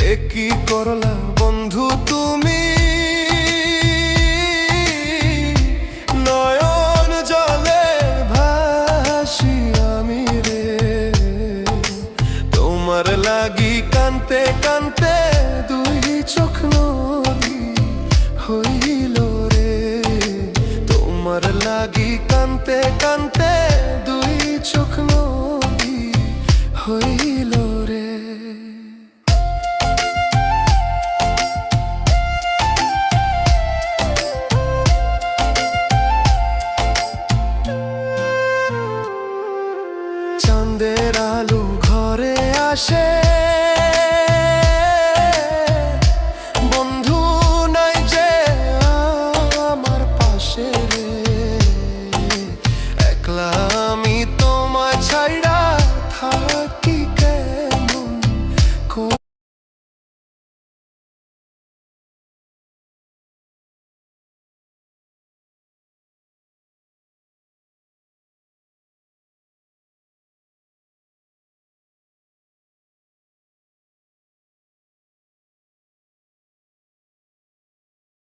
কি করলা বন্ধু তুমি, নয়ন জলে ভাসি আমি রে। তোমার লাগি কানতে কানতে দুই চোখ নদী হইল রে। তোমার লাগি কানতে কানতে দুই চোখ নদী হইল রে। চাঁদের আলো ঘরে আসে,